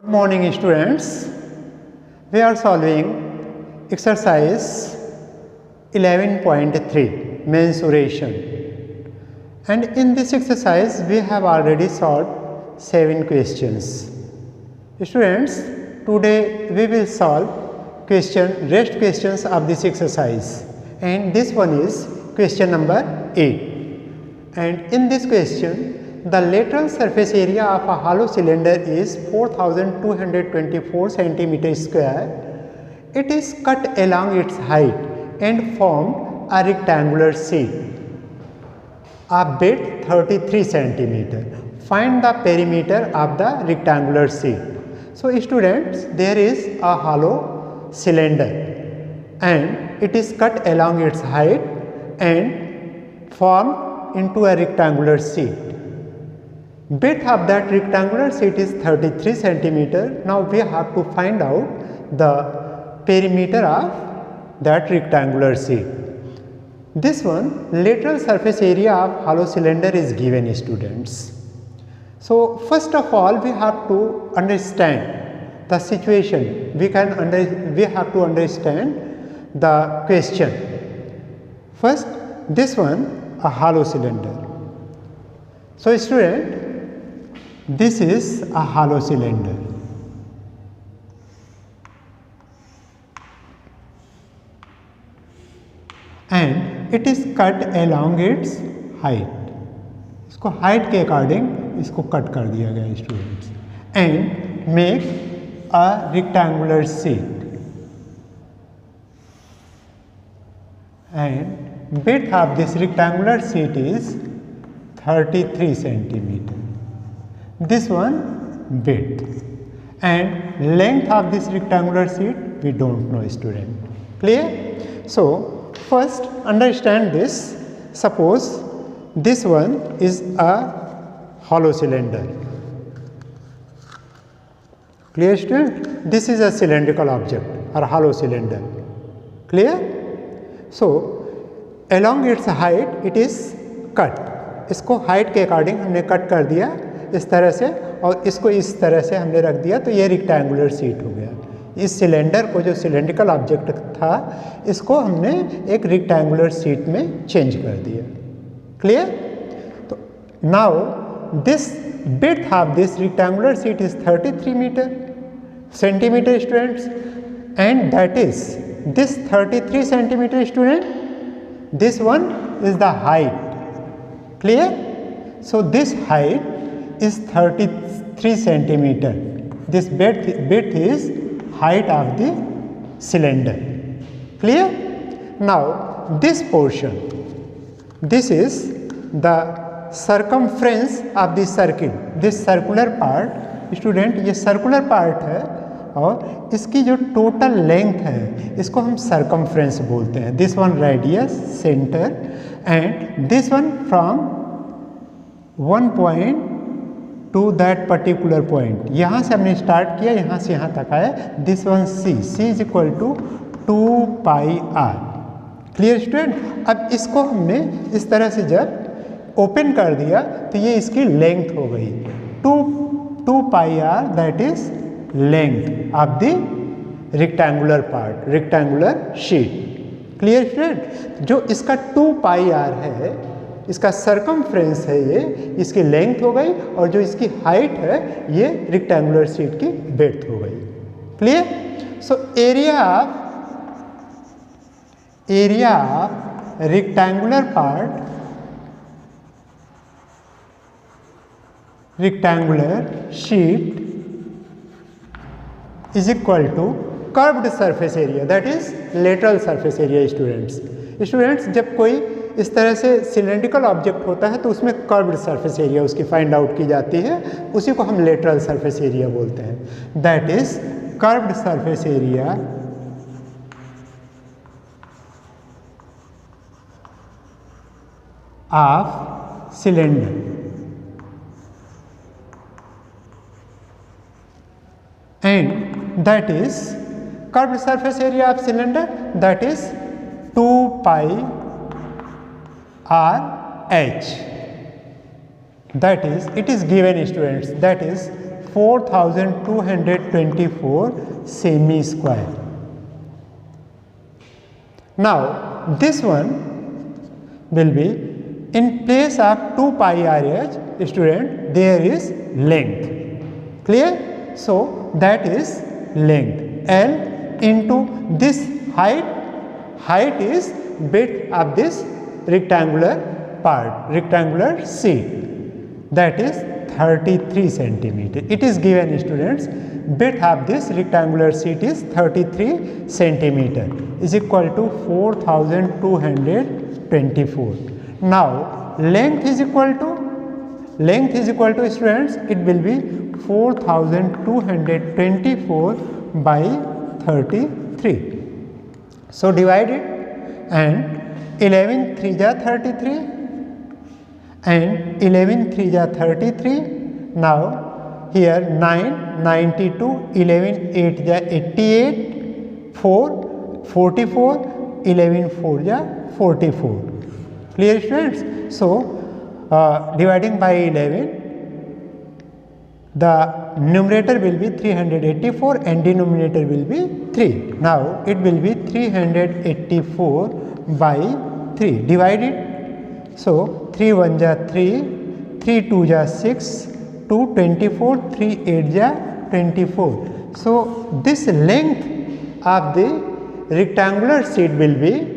Morning students, we are solving exercise 11.3 mensuration, and in this exercise we have already solved 7 questions. Students, today we will solve rest questions of this exercise, and this one is question number 8. And in this question, the lateral surface area of a hollow cylinder is 4224 cm square. It is cut along its height and formed a rectangular sheet of width 33 cm. Find the perimeter of the rectangular sheet. So students, there is a hollow cylinder and it is cut along its height and formed into a rectangular sheet. Width of that rectangular sheet is 33 cm. Now we have to find out the perimeter of that rectangular sheet. This one, lateral surface area of hollow cylinder is given, students. So first of all, we have to understand the situation. We have to understand the question. First, this one, a hollow cylinder. So student, this is a hollow cylinder, and it is cut along its height. इसको height के according इसको cut कर दिया गया students, and make a rectangular sheet, and width of this rectangular sheet is 33 cm. This one width, and length of this rectangular sheet we don't know, student. Clear? So first understand this. Suppose this one is a hollow cylinder. Clear, student? This is a cylindrical object or hollow cylinder. Clear? So along its height it is cut. इसको height के according हमने cut कर दिया इस तरह से, और इसको इस तरह से हमने रख दिया, तो ये रेक्टेंगुलर शीट हो गया. इस सिलेंडर को, जो सिलेंड्रिकल ऑब्जेक्ट था, इसको हमने एक रेक्टेंगुलर शीट में चेंज कर दिया. क्लियर? तो now this width of this rectangular sheet is 33 centimetre students, and that is this 33 centimetre student, this one is the height. Clear? So this height is 33 cm. This width is height of the cylinder. Clear? Now this portion, this is the circumference of the circle. This circular part, student, ये circular part है, और इसकी जो total length है इसको हम circumference बोलते हैं. This one radius centre, and this one from one point two that particular point. यहाँ से हमने स्टार्ट किया, यहाँ से यहाँ तक आया. This one C is equal to 2πr. Clear student? अब इसको हमने इस तरह से जब ओपन कर दिया तो ये इसकी लेंथ हो गई 2πr, that is length of the rectangular part, rectangular sheet. Clear student? जो इसका 2πr है, इसका circumference है, ये इसकी length हो गई, और जो इसकी height है ये rectangular sheet की width हो गई. Clear? So area of rectangular part, rectangular sheet is equal to curved surface area, that is lateral surface area. Students, जब कोई इस तरह से सिलेंड्रिकल ऑब्जेक्ट होता है तो उसमें कर्व्ड सरफेस एरिया उसकी फाइंड आउट की जाती है, उसी को हम लेटरल सरफेस एरिया बोलते हैं. That is curved surface area of cylinder, and that is curved surface area of cylinder, that is 2πr h. That is, it is given, students, that is 4224 semi square. Now this one will be in place of 2 pi RH, student, there is length. Clear? So that is length L into this height is width of this rectangular part, rectangular sheet, that is 33 centimeter. It is given, students, width of this rectangular sheet is 33 centimeter is equal to 4224. Now length is equal to students, it will be 4224 by 33. So divide it, and 11 3 ja 33 and 11 3 ja 33. Now here 9 92, 11 8 ja 88, 4 44, 11 4 ja 44. Clear, students? So dividing by 11, the numerator will be 384 and denominator will be 3. Now it will be 384 by 3. Divide it. So 3 1 ja 3, 3 2 ja 6, 2 24, 3 8 ja 24. So this length of the rectangular sheet will be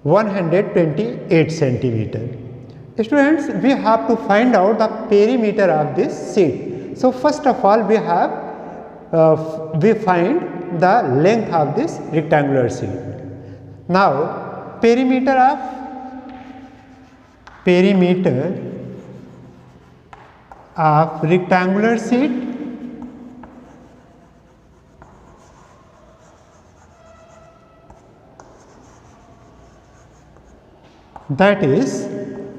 128 centimeter. Students, we have to find out the perimeter of this sheet. So first of all, we find the length of this rectangular sheet. Now perimeter of rectangular sheet, that is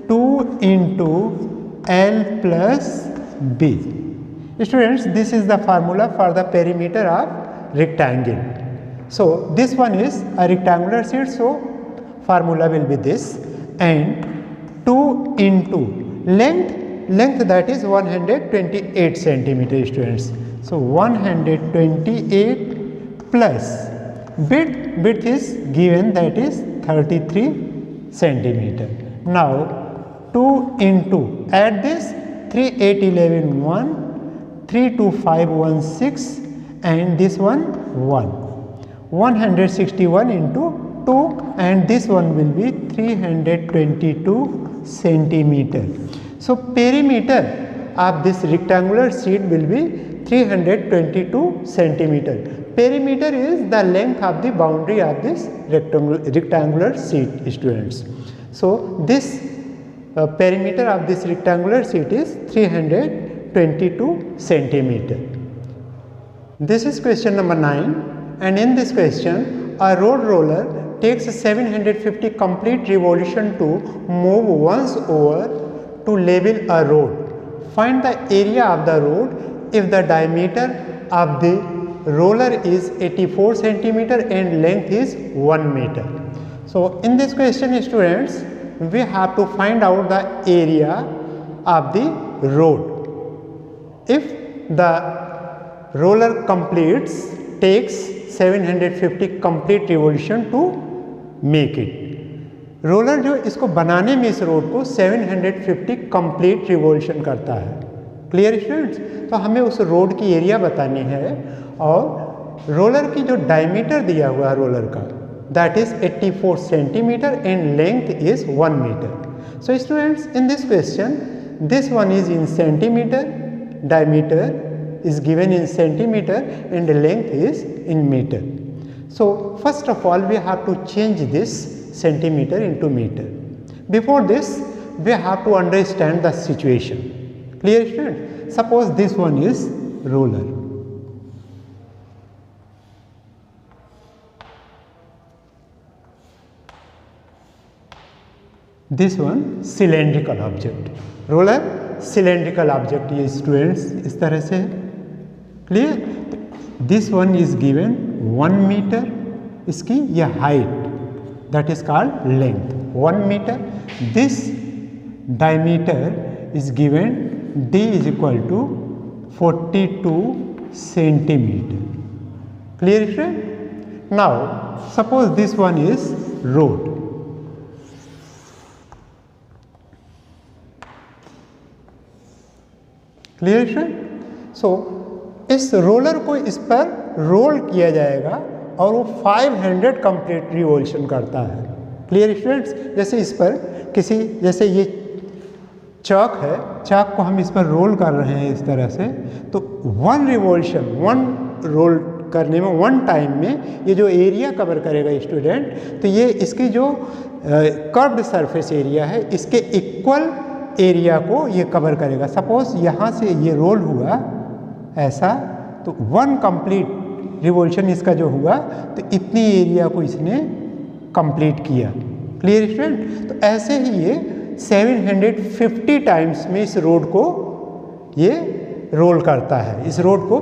2 into L plus B. Students, this is the formula for the perimeter of rectangle. So this one is a rectangular sheet, so formula will be this, and 2 into length, that is 128 centimeter, students. So 128 plus width is given, that is 33 centimeter. Now 2 into, add this, 3 8 11 1, 3 2 5 1 6, and this one 1, 161 into 2, and this one will be 322 centimeter. So perimeter of this rectangular sheet will be 322 centimeter. Perimeter is the length of the boundary of this rectangular sheet, students. So this perimeter of this rectangular sheet is 322 centimeter. This is question number 9, and in this question a road roller takes 750 complete revolution to move once over to level a road. Find the area of the road if the diameter of the roller is 84 centimeter and length is 1 meter. So in this question, students, we have to find out the area of the road. If the roller takes 750 complete revolution to make it. Roller जो इसको बनाने में इस road को 750 complete revolution करता है। Clear students? तो हमें उस रोड की एरिया बतानी है, और रोलर की जो डायमीटर दिया हुआ है रोलर का, that is 84 centimetre and length is 1 metre. So students, in this question this one is in centimeter, diameter is given in centimeter and the length is in meter. So first of all we have to change this centimeter into meter. Before this we have to understand the situation. Clear student? Suppose this one is roller. This one cylindrical object. Roller cylindrical object ये students इस तरह से है. Clear? This one is given 1 metre, इसकी यह height that is called length 1 metre. This diameter is given d is equal to 42 centimeter. Clear student? Now suppose this one is road. Clear student? So इस roller को इस पर role किया जाएगा और वो 500 कंप्लीट रिवॉल्यूशन करता है। Clear students? जैसे इस पर किसी, जैसे ये चाक है, चाक को हम इस पर रोल कर रहे हैं इस तरह से, तो 1 रिवॉल्यूशन, 1 रोल करने में 1 टाइम में ये जो एरिया कवर करेगा स्टूडेंट, तो ये इसकी जो कर्व्ड सरफेस एरिया है इसके इक्वल एरिया को ये कवर करेगा। सपोज यहाँ से ये रोल हुआ ऐसा, तो 1 कंप्लीट रिवॉल्यूशन इसका जो हुआ तो इतनी एरिया को इसने कंप्लीट किया। Clear student? तो ऐसे ही ये 750 टाइम्स में इस रोड को ये रोल करता है। इस रोड को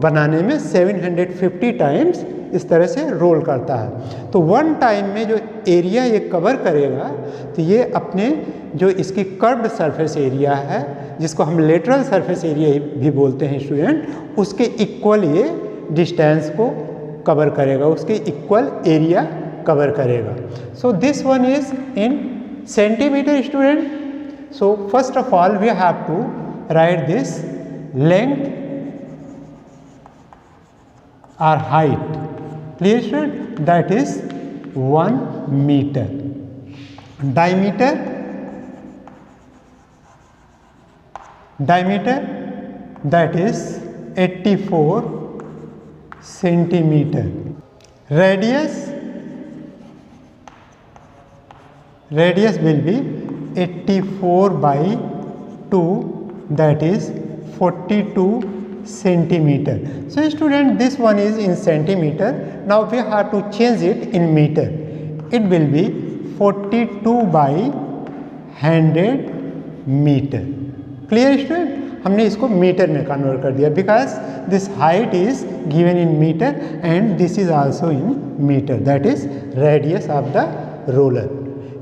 बनाने में 750 टाइम्स इस तरह से रोल करता है। तो 1 टाइम में जो एरिया ये कवर करेगा, तो ये अपने जो इसकी कर्व्ड सरफेस एरिया है, जिसको हम लेटरल सरफेस एरिया भी बोलते हैं स्टूडेंट, उसके इक्वल ये डिस्टेंस को कवर करेगा, उसके इक्वल एरिया कवर करेगा। सो this one is in centimetre student. So first of all we have to write this length or height. Clear student? That is 1 meter. Diameter that is 84 centimeter. Radius will be 84 by 2, that is 42 centimeter. So student, this one is in centimeter. Now we have to change it in meter. It will be 42 by 100 meter. Clear student? हमने इसको metre में convert कर दिया, because this height is given in metre and this is also in metre, that is radius of the roller.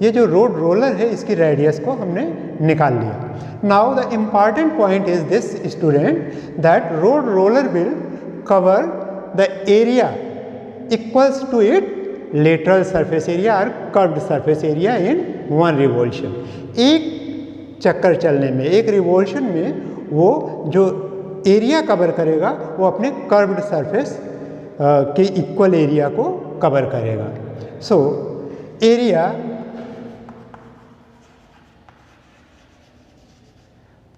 ये जो road roller है इसकी radius को हमने निकाल लिया. Now the important point is this student, that road roller will cover the area equals to it lateral surface area और curved surface area in 1 revolution. एक चक्कर चलने में, एक रिवॉल्यूशन में वो जो एरिया कवर करेगा वो अपने कर्व्ड सरफेस के इक्वल एरिया को कवर करेगा. So area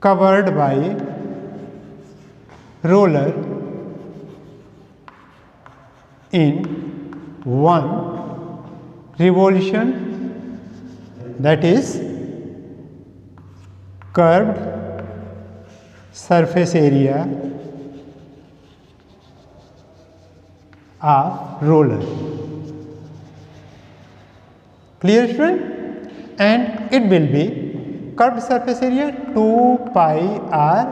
covered by roller in 1 revolution, that is curved surface area of roller. Clear student? And it will be curved surface area 2 pi r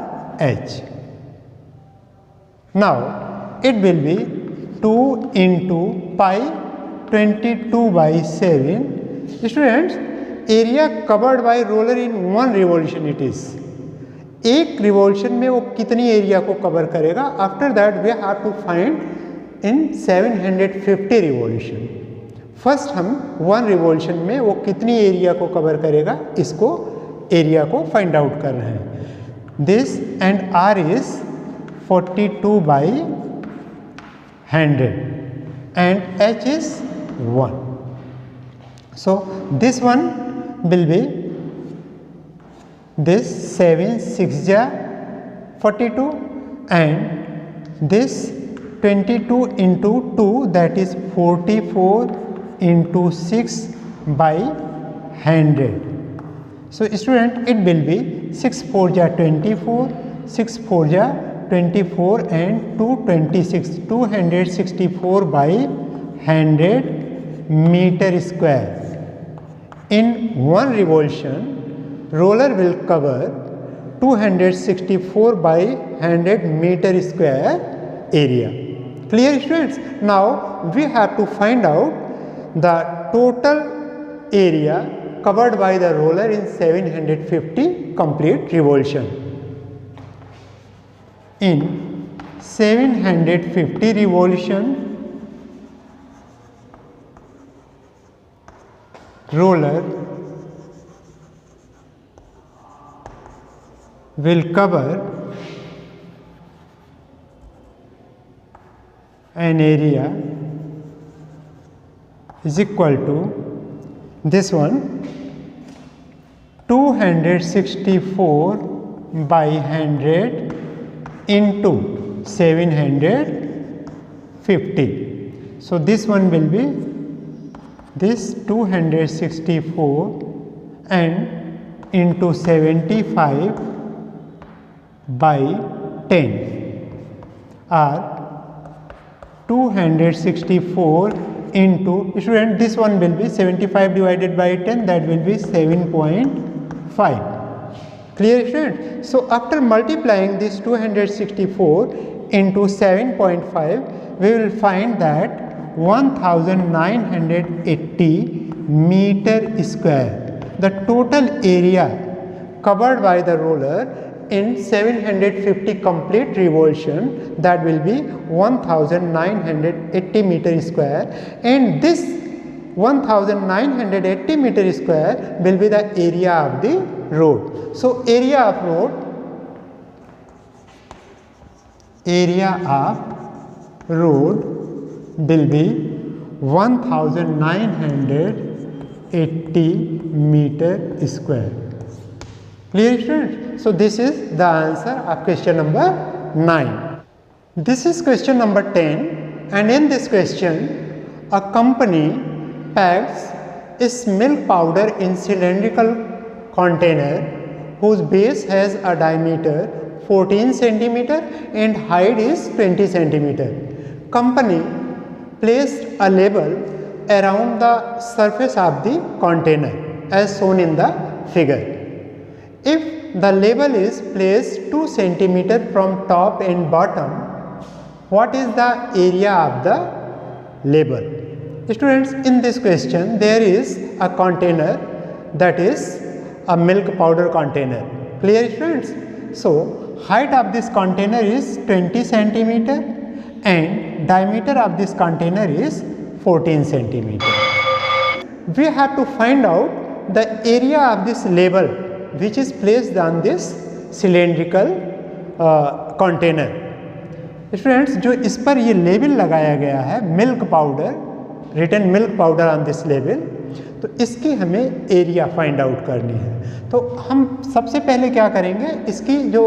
h. Now it will be 2 into pi 22 by 7. Students, area covered by roller in 1 revolution it is. एक revolution में वो कितनी area को cover करेगा? After that we have to find in 750 revolution. First हम 1 revolution में वो कितनी एरिया को कवर करेगा, इसको एरिया को फाइंड आउट कर रहे हैं. This and r is 42 by 100 and h is 1. So this one will be this 7 6 ja 42 and this 22 into 2, that is 44 into 6 by 100. So student, it will be 6 4 ja 24, 6 4 ja 24 and 2 26, 264 by 100 meter square. In 1 revolution roller will cover 264 by 100 meter square area. Clear students? Now we have to find out the total area covered by the roller in 750 complete revolution. in 750 revolution, roller will cover an area is equal to this one 264 by 100 into 750. So this one will be this 264 and into 75 by 10 or 264 into, student, this one will be 75 divided by 10, that will be 7.5. Clear, student? So after multiplying this 264 into 7.5, we will find that 1980 meter square, the total area covered by the roller in 750 complete revolution, that will be 1980 meter square, and this 1980 meter square will be the area of the road. So area of road will be 1980 meter square. Clear, students? So this is the answer of question number 9. This is question number 10, and in this question a company packs its milk powder in cylindrical container whose base has a diameter 14 cm and height is 20 cm. Company placed a label around the surface of the container as shown in the figure. If the label is placed 2 cm from top and bottom, what is the area of the label? Students, in this question there is a container, that is a milk powder container. Clear, students? So height of this container is 20 cm and diameter of this container is 14 cm. We have to find out the area of this label which is placed on this cylindrical container. Students, जो इस पर ये label लगाया गया है milk powder, written milk powder on this label, तो इसकी हमें एरिया फाइंड आउट करनी है। तो हम सबसे पहले क्या करेंगे, इसकी जो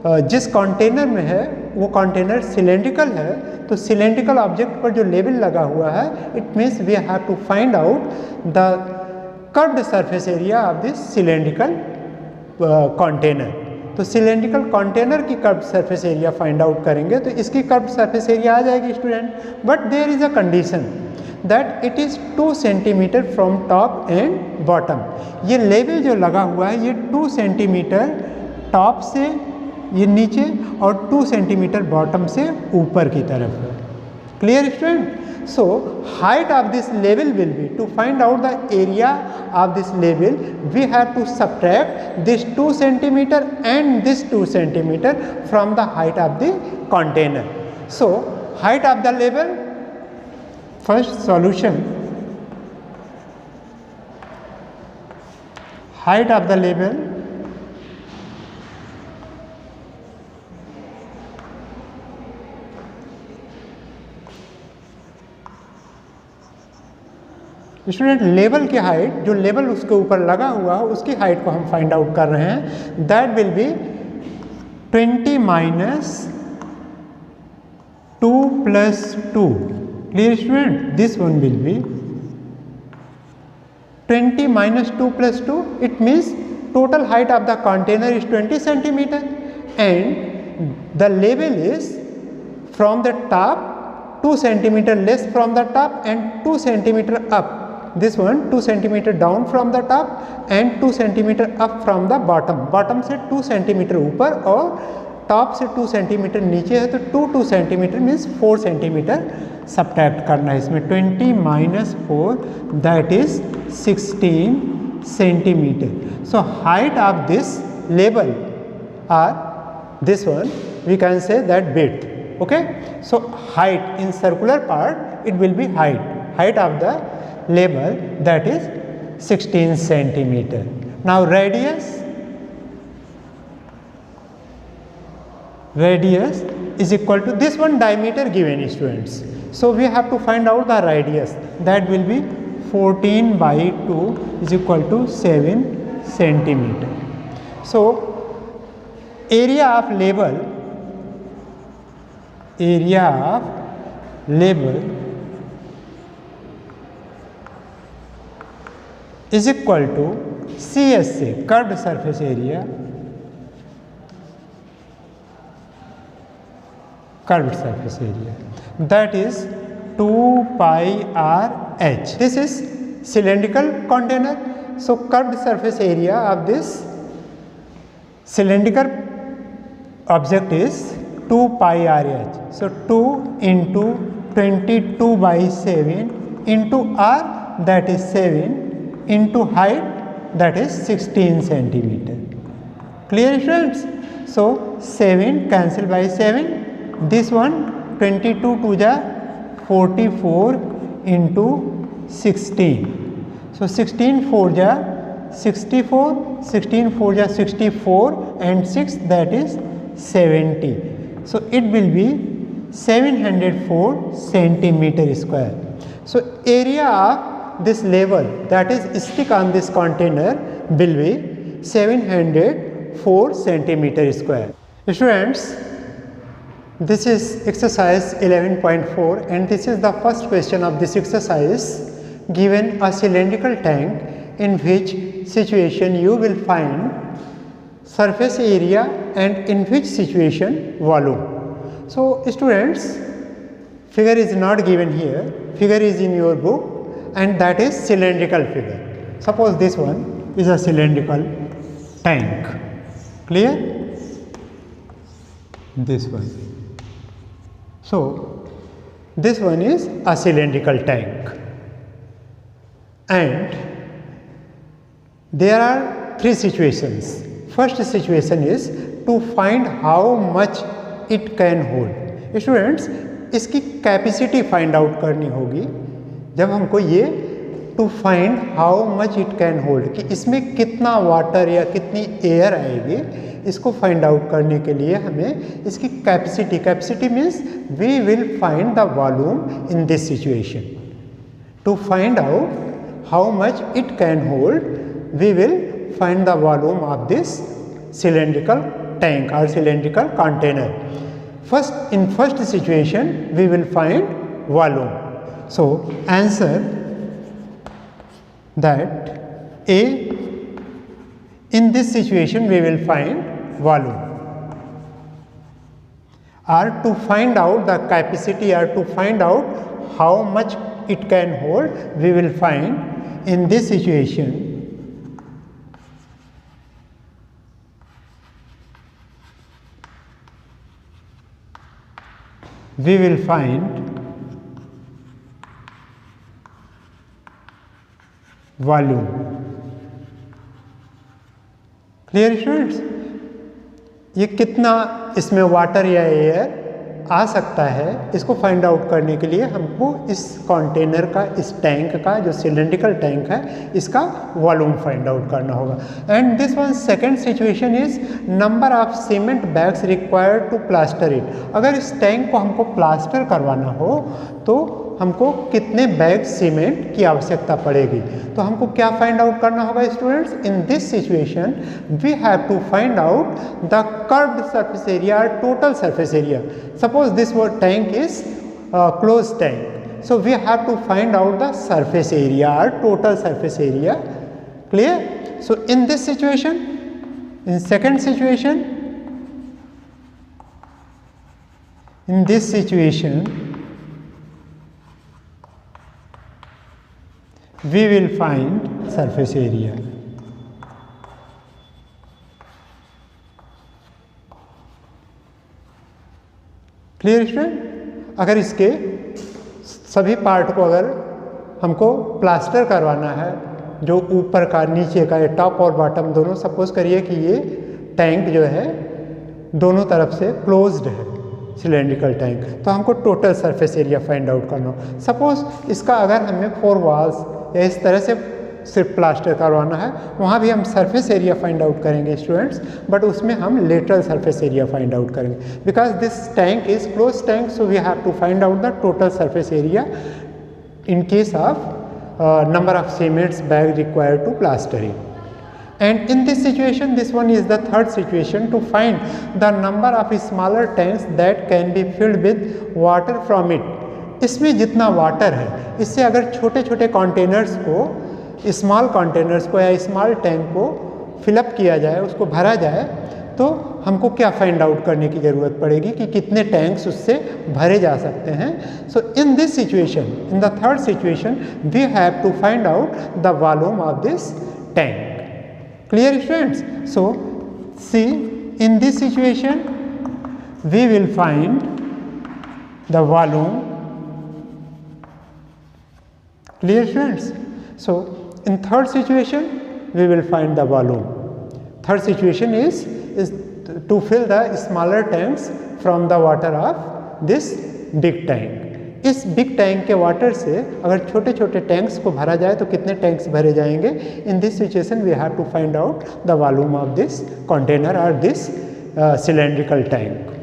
जिस कंटेनर में है वो कंटेनर सिलेंड्रिकल है, तो सिलेंड्रिकल ऑब्जेक्ट पर जो लेबल लगा हुआ है, it means we have to find out the curved surface area of this cylindrical container. तो सिलेंड्रिकल कंटेनर की curved surface area find out करेंगे तो इसकी कर्व्ड सरफेस एरिया आ जाएगी student, but there is a condition that it is 2 centimetre from top and bottom. ये label जो लगा हुआ है ये 2 सेंटीमीटर टॉप से ये नीचे और 2 सेंटीमीटर बॉटम से ऊपर की तरफ है। Clear student? So height of this label will be, to find out the area of this label, we have to subtract this 2 centimeter and this 2 centimeter from the height of the container. So height of the label, first solution, height of the label student, label की height, जो label उसके ऊपर लगा हुआ है उसकी height को हम फाइंड आउट कर रहे हैं, that will be 20 minus 2 plus 2। Clear student? This one will B 20 minus 2 plus 2, it means total height of the container is 20 centimeter and the label is from the top 2 centimeter less from the top and 2 centimeter up. This one 2 centimeter down from the top and 2 centimeter up from the bottom. Bottom से 2 centimeter ऊपर और top से 2 centimetre नीचे है, तो 2 centimetre means 4 centimetre subtract करना है इसमें। 20 minus 4 that is 16 centimetre. So height of this label are this one we can say that width. Okay, so height in circular part, it will be height of the label, that is 16 centimeter. Now radius is equal to this one diameter given, students. So we have to find out the radius, that will be 14 by 2 is equal to 7 centimeter. So area of label is equal to CSA, curved surface area, that is 2 pi r h. This is cylindrical container. So curved surface area of this cylindrical object is 2 pi r h. So 2 into 22 by 7 into r, that is 7, into height, that is 16 centimeter. Clear, friends? So 7 cancel by 7. This one 22 to the 44 into 16. So 16 4 ja 64, 16 4 ja 64 and 6, that is 70. So it will be 704 centimeter square. So area of this level, that is stick on this container, will be 704 centimeter square. Students, this is exercise 11.4 and this is the first question of this exercise. Given a cylindrical tank, in which situation you will find surface area and in which situation volume. So students, figure is not given here, figure is in your book, and that is cylindrical figure. Suppose this one is a cylindrical tank. Clear? This one. So this one is a cylindrical tank, and there are three situations. First situation is to find how much it can hold. Students, इसकी capacity find out करनी होगी जब हमको ये to find how much it can hold, कि इसमें कितना water या कितनी एयर आएगी, इसको फाइंड आउट करने के लिए हमें इसकी capacity means we will find the volume in this situation. To find out how much it can hold, we will find the volume of this cylindrical tank or cylindrical container. In first situation we will find volume. So answer that A, in this situation we will find volume, or to find out the capacity or to find out how much it can hold, we will find in this situation we will find volume. Clear students? ये कितना इसमें water या air आ सकता है, इसको find out करने के लिए हमको इस कंटेनर का, इस टैंक का, जो सिलेंड्रिकल टैंक है, इसका वॉल्यूम फाइंड आउट करना होगा. And this one second situation is number of cement bags required to plaster it. अगर इस टैंक को हमको प्लास्टर करवाना हो तो हमको कितने बैग सीमेंट की आवश्यकता पड़ेगी. तो हमको क्या फाइंड आउट करना होगा students? In this situation we have to find out the curved surface area और total surface area. Suppose this tank is close tank, so we have to find out the surface area or total surface area. Clear? So in this situation, in second situation, in this situation we will find surface area. Clear student? अगर इसके सभी part को अगर हमको plaster करवाना है, जो ऊपर का, नीचे का, टॉप और बॉटम दोनों, सपोज करिए कि ये टैंक जो है दोनों तरफ से क्लोज्ड है सिलेंड्रिकल टैंक, तो हमको total surface area find out करना हो। सपोज इसका अगर हमें 4 वॉल्स या इस तरह से सिर्फ प्लास्टर करवाना है, वहाँ भी हम सरफेस एरिया फाइंड आउट करेंगे स्टूडेंट्स, बट उसमें हम lateral surface area find out करेंगे because this tank is close tank, so we have to find out the total surface area in case of number of cements bag required to plaster it. And in this situation, this one is the third situation, to find the number of smaller tanks that can be filled with water from it. इसमें जितना water है, इससे अगर छोटे छोटे containers को, small containers को या स्मॉल टैंक को फिलअप किया जाए, उसको भरा जाए, तो हमको क्या फाइंड आउट करने की ज़रूरत पड़ेगी कि कितने टैंक्स उससे भरे जा सकते हैं। So in this situation, in the third situation, we have to find out the volume of this tank. Clear students? So see, in this situation we will find the volume. Clear students? So in third situation we will find the volume. Third situation is to fill the smaller tanks from the water of this big tank. इस big tank के water से अगर छोटे छोटे tanks को भरा जाए तो कितने टैंक्स भरे जाएंगे। In this situation we have to find out the volume of this container और दिस सिलेंड्रिकल टैंक।